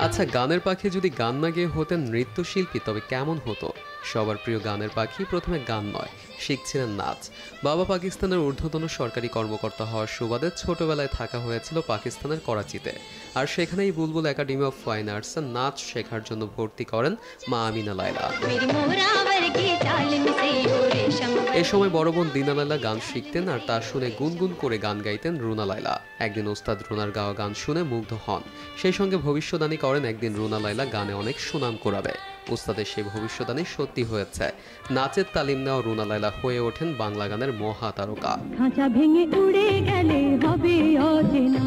আচ্ছা, গানের পাখি যদি গান না গেয়ে হতেন নৃত্যশিল্পী তবে কেমন হতো? সবার প্রিয় গানের পাখি প্রথমে গান নয়, শিখছিলেন নাচ। বাবা পাকিস্তানের ঊর্ধ্বতন সরকারি কর্মকর্তা হওয়ার সুবাদে ছোটবেলায় থাকা হয়েছিল পাকিস্তানের করাচিতে। আর সেখানেই বুলবুল একাডেমি অফ ফাইন আর্টসে নাচ শেখার জন্য ভর্তি করেন মা আমিনা লায়লা। এ সময় বড় বোন দিনা লায়লা গান শিখতেন আর তা শুনে গুনগুন করে গান গাইতেন রুনা লায়লা। একদিন ওস্তাদ রুনার গাওয়া গান শুনে মুগ্ধ হন। সেই সঙ্গে ভবিষ্যদ্বাণী করেন একদিন রুনা লায়লা গানে অনেক সুনাম কুড়াবে। ওস্তাদের সেই ভবিষ্যদ্বাণী সত্যি হয়েছে। নাচের তালিম নেওয়া রুনা লায়লা হয়ে ওঠেন বাংলা গানের মহাতারকা।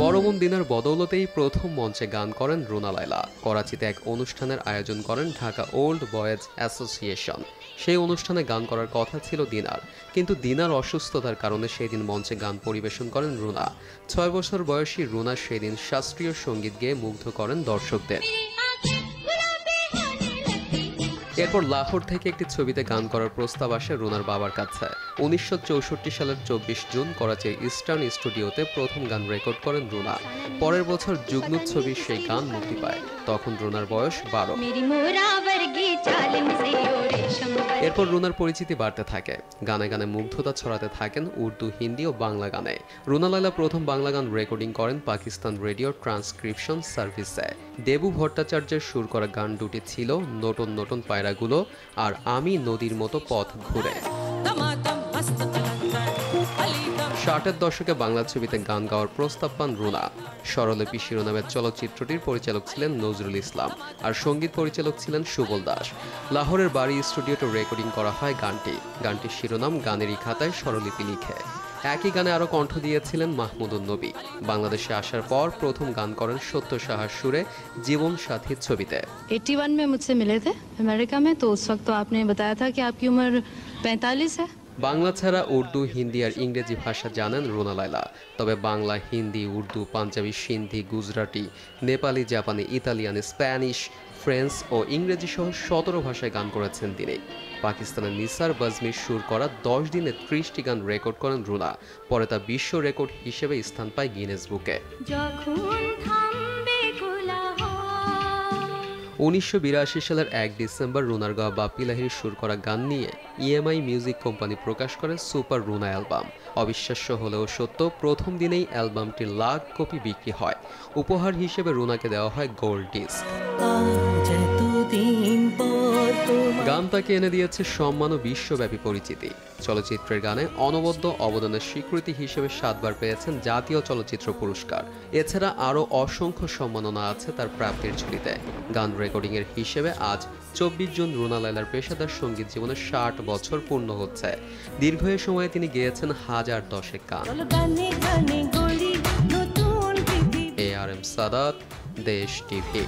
বড় বোন দিনার বদৌলতেই প্রথম মঞ্চে গান করেন রুনা লায়লা। করাচিতে এক অনুষ্ঠানের আয়োজন করেন ঢাকা ওল্ড বয়েজ অ্যাসোসিয়েশন। সেই অনুষ্ঠানে গান করার কথা ছিল দিনার, কিন্তু দিনার অসুস্থতার কারণে সেই দিন মঞ্চে গান পরিবেশন করেন রুনা। 6 বছর বয়সী রুনা সেই দিন শাস্ত্রীয় সঙ্গীত গেয়ে মুগ্ধ করেন দর্শকদের। এরপর লাহোর থেকে একটি ছবিতে গান করার প্রস্তাব আসে রুনার বাবার কাছে। 1964 সালের 24 জুন করাচির ইস্টার্ন স্টুডিওতে প্রথম গান রেকর্ড করেন রুনা। পরের বছর যুগনুত ছবির সেই গান মুক্তি পায়। তখন রুনার বয়স 12। এরপর রুনার পরিচিতি বাড়তে থাকে। গানে গানে মুগ্ধতা ছড়াতে থাকেন উর্দু, হিন্দি ও বাংলা গানে। রুনা লায়লা প্রথম বাংলা গান রেকর্ডিং করেন পাকিস্তান রেডিও ট্রান্সক্রিপশন সার্ভিসে। দেবু ভট্টাচার্যের সুর করা গান দুটি ছিল নতুন নতুন পায়রাগুলো আর আমি নদীর মতো পথ ঘুরে। 60-এর দশকে বাংলা ছবিতে গান গাওয়ার প্রস্তাব পান রুনা। স্বরলিপি শিরোনামের চলচ্চিত্রটির পরিচালক ছিলেন নজরুল ইসলাম আর সঙ্গীত পরিচালক ছিলেন সুবল দাস। লাহোরের বাড়ি স্টুডিওতে রেকর্ডিং করা হয় গানটির শিরোনাম গানেরই খাতায় স্বরলিপি লিখে। একই গানে আরও কণ্ঠ দিয়েছিলেন মাহমুদুন নবী। বাংলাদেশে আসার পর প্রথম গান করেন সত্য সাহার সুরে জীবন সাথী ছবিতে। 81 में मुझसे मिले थे अमेरिका में, तो उस वक्त तो आपने बताया था कि आपकी उम्र 45 है। বাংলা ছাড়া উর্দু, হিন্দি আর ইংরেজি ভাষা জানেন রুনা লায়লা। তবে বাংলা, হিন্দি, উর্দু, পাঞ্জাবি, সিন্ধি, গুজরাটি, নেপালি, জাপানি, ইতালিয়ান, স্প্যানিশ, ফ্রেঞ্চ ও ইংরেজি সহ 17 ভাষায় গান করেছেন তিনি। পাকিস্তানের নিসার বাজমির সুর করা 10 দিনে 30টি গান রেকর্ড করেন রুনা। পরে তা বিশ্ব রেকর্ড হিসেবে স্থান পায় গিনেস বুকে। 1982 সালের 1 ডিসেম্বর রুনার গাওয়া বাপ্পি লাহিড়ীর সুর করা গান নিয়ে EMI মিউজিক কোম্পানি প্রকাশ করে সুপার রুনা অ্যালবাম। অবিশ্বাস্য হলেও সত্য, প্রথম দিনেই অ্যালবামটির লাখ কপি বিক্রি হয়। উপহার হিসেবে রুনাকে দেওয়া হয় গোল্ড ডিস্ক। গান তাকে এনে দিয়েছে সম্মান ও বিশ্বব্যাপী পরিচিতি। চলচ্চিত্রের গানে অনবদ্য অবদানের স্বীকৃতি হিসেবে 7 বার পেয়েছেন জাতীয় চলচ্চিত্র পুরস্কার। এছাড়া আরও অসংখ্য সম্মাননা আছে তার প্রাপ্তির ঝুলিতে। গান রেকর্ডিংয়ের হিসেবে আজ 24 জুন রুনা লায়লার পেশাদার সঙ্গীত জীবনে 60 বছর পূর্ণ হচ্ছে। দীর্ঘ এ সময়ে তিনি গেয়েছেন হাজার দশেক গান। ARM সাদাত, দেশ টিভি।